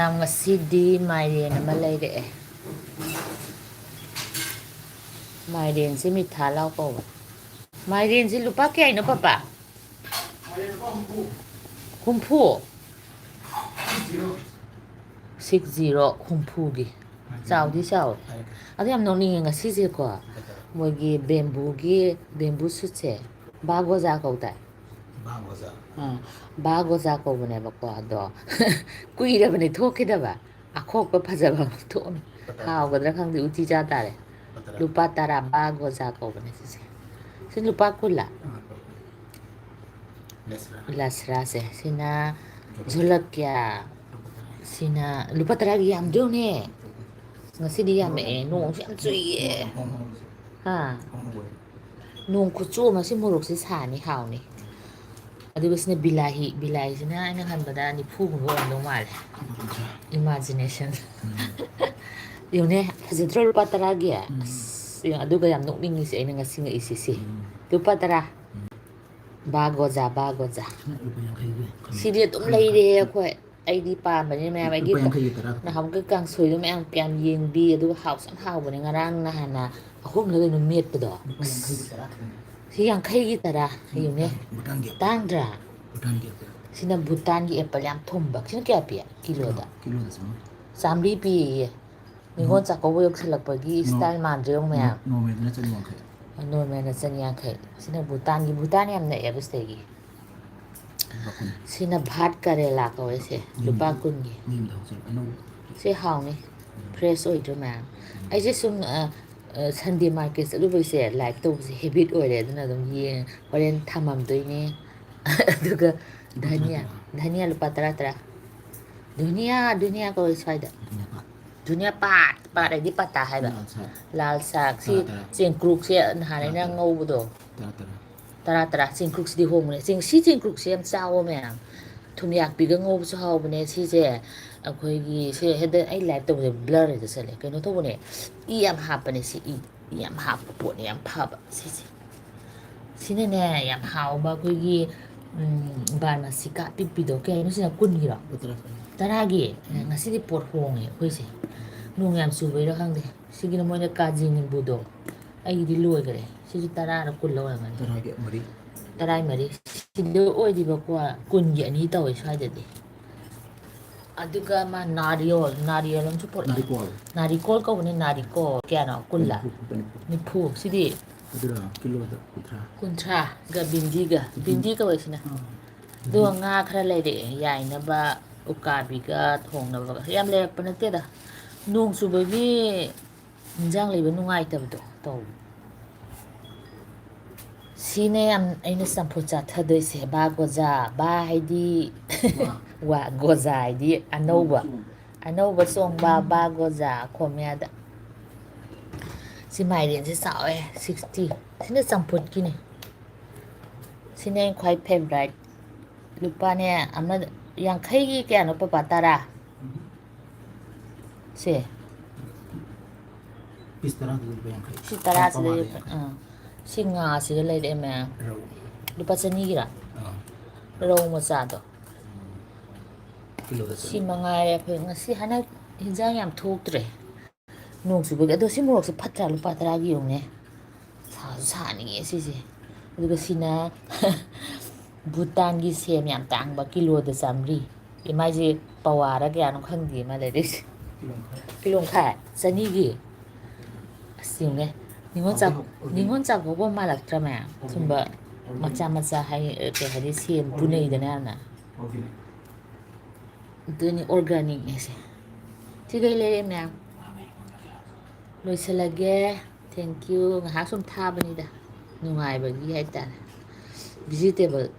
ꯃꯌꯥꯝ ꯉꯁꯤꯗꯤ ꯃꯥꯏꯔꯦꯟ ꯑꯃ ꯂꯩꯔꯛꯑꯦ ꯃꯥꯏꯔꯦꯟꯁꯦ ꯃꯤꯊꯥ ꯂꯥꯎ ꯀꯧꯕ ꯃꯥꯏꯔꯦꯟꯁꯦ ꯂꯨꯄꯥ ꯀꯌꯥꯏꯅꯣ ꯄꯄꯥ ꯍꯨꯝꯐꯨ 60 ꯍꯨꯝꯐꯨꯒꯤ ꯆꯥꯎꯗꯤ ꯆꯥꯎꯋꯦ ꯑꯗꯣ ꯌꯥꯝ ꯅꯣꯛꯅꯤꯡꯉꯦ ꯉꯁꯤꯁꯦꯀꯣ ꯃꯣꯏꯒꯤ ꯕꯦꯝꯕꯨ ꯁꯨꯠꯁꯦ ꯕꯥꯒꯣꯖꯥ ꯀꯧꯗꯥꯏ ꯕꯥꯒꯣꯖꯥ ꯀꯧꯕꯅꯦꯕꯀꯣ ꯑꯗꯣ ꯀꯨꯏꯔꯕꯅꯦ ꯊꯣꯛꯈꯤꯗꯕ ꯑꯈꯣꯛꯄ ꯐꯖꯕ ꯑꯃ ꯊꯣꯛꯑꯝꯃꯤ ꯍꯥꯎꯒꯗ꯭ꯔꯥ ꯈꯪꯗꯦ ꯎꯇꯤ ꯆꯥ ꯇꯥꯔꯦ ꯂꯨꯄꯥ 10 ꯕꯥꯒꯣꯖꯥ ꯀꯧꯕꯅꯦ ꯁꯤꯁꯦ ꯁꯤ ꯂꯨꯄꯥ 10 ꯂꯁ꯭ꯔꯥꯁꯦ ꯁꯤꯅ ꯓꯨꯂꯛꯀ꯭ꯌꯥ sina lupa taragi yam done ngasi di yam에 nong yam zuiye ha nong kuchu ma si morok si sani hawni aduga sina bilahi sina aina khanbada ni phu gumba oramdau male imagination yone fajadro lupa taragi aduga yam nokningi si aina ngasi nga isisi lupa tara bagoza sidi atum leire akhoi ꯑꯩꯗꯤ ꯄꯥꯝꯕꯅꯤꯅ ꯃꯌꯥꯝ ꯑꯩꯒꯤ ꯅꯍꯥꯟꯃꯨꯛꯀꯤ ꯀꯥꯡꯁꯣꯏꯗꯣ ꯃꯌꯥꯝ ꯀꯌꯥꯝ ꯌꯦꯡꯕꯤ ꯑꯗꯨꯒ ꯍꯥꯎꯁꯨ ꯌꯥꯝ ꯍꯥꯎꯕꯅꯦ ꯉꯔꯥꯡ ꯅꯍꯥꯟꯅ 3ꯂ ꯀꯩꯅꯣ ꯃꯦꯠꯄꯗꯣ ꯁꯤ 50ꯒꯤ 10 ꯍꯌꯨꯅꯦ ꯇꯥꯡꯗ꯭ꯔꯥ ꯁꯤꯅ ꯚꯨꯇꯥꯟꯒꯤ ꯑꯦꯄꯜ ꯌꯥꯝ ꯊꯨꯝꯕ ꯁꯤꯅ ꯀꯌꯥ ꯄꯤ ꯀꯤꯂꯣꯗ 100 ꯄꯤꯌꯦ ꯅꯤꯉꯣꯜ ꯆꯥꯛꯀꯧꯕ ꯌꯧꯁꯜꯂꯛꯄꯒꯤ ꯁ꯭ꯇꯥꯏꯜ ꯃꯥꯟꯗ꯭ꯔꯦ ꯃꯌꯥꯝ ꯅꯣꯔꯃꯦꯜꯅ 150 sina Bhutan yam nꯛꯑꯦꯕ ꯁꯤꯗꯒꯤ sina bhat karela kawai se lupa 10 se hawni fresh oidro ma'am aise sum Sunday market chadubase like tawse habit oire aduna adum yeng horen thamamdoine aduga dhania lupa 10 dhania kawai swaida dhania pat adi pata haiba lal sak si chengkruk se nahanaina ngaubudo 10 chengkruk sidi hongmune si chengkruk se yam chawo ma'am thumyak piga ngaubusu hawbane sise ꯑꯩꯈꯣꯏꯒꯤ ꯁꯦ head ꯑꯩ live ꯇꯧꯕꯁꯦ blur ꯍꯦꯛꯇ ꯆꯠꯂꯦ ꯀꯩꯅꯣ ꯇꯧꯕꯅꯦ E ꯌꯥꯝ ꯍꯥꯞꯄꯅꯦ ꯁꯤ ꯏ ꯌꯥꯝ ꯍꯥꯞꯄ ꯄꯣꯠꯅꯦ ꯌꯥꯝ ꯐꯕ ꯁꯤꯁꯦ ꯁꯤꯅꯅꯦ ꯌꯥꯝ ꯍꯥꯎꯕ ꯑꯩꯈꯣꯏꯒꯤ ꯕꯥꯔꯃꯥꯁꯤꯀꯥ ꯄꯤꯛꯄꯤꯗꯣ ꯀꯌꯥꯅꯣ ꯁꯤꯅ 10ꯒꯤꯔꯣ 10ꯒꯤ ꯉꯁꯤꯗꯤ ꯄꯣꯠ ꯍꯣꯡꯉꯦ ꯑꯩꯈꯣꯏꯁꯦ ꯅꯣꯡ ꯌꯥꯝ ꯆꯨꯕꯩꯔꯥ ꯈꯪꯗꯦ ꯁꯤꯒꯤꯅ ꯃꯣꯏꯅ ꯀꯥꯖꯤ ꯅꯤꯝꯕꯨꯗꯣ ꯑꯩꯒꯤꯗꯤ ꯂꯣꯏꯈꯔꯦ ꯁꯤꯁꯨ 10ꯔ 10ꯔ ꯑꯣꯏꯔꯝꯒꯅꯤ 10 ꯁꯤꯗ ꯑꯣꯏꯔꯤꯕꯀꯣ 10ꯒꯤ 2 ꯇꯧꯋꯦ ꯁ꯭ꯋꯥꯏꯗꯗꯤ aduga ma nariyol amchu por narikol kawne narikol kayano 10 nifu sidi adura kiloda 30 ga bindi ka waisina do nga khara leire yainaba ukabiga thongnaba yam lerakpa nateda nong subagi injang leiba nungai tabdo taw sine am aina samphu cha thadoise ba goja ba haidi wa goja haidi anauba chongba ba goja khomyada si mairen se chawe 60 sine champhut kini sine khwai favorite lupa ne ama 50 gi kayano papa 10 se pis 10 si 10 se si nga se leire me lupa 2 gira rau machado si mangai akhoi ngasi hana hinjang yam thoktre nong subagi ado si morok se phatra lupa 10 gi yongne sani sise aduga sina Bhutan gi sem yam tangba kilo da 100 imaji pawara kayano khangdi ma leire kilo kha 2 gi asimne ningon chak go malaktra ma sumba macha hai ke hari sem punai dana na duni organic ese tigai leire ma loisalage thank you ngahak sum thabani da nungai bagi haita vegetable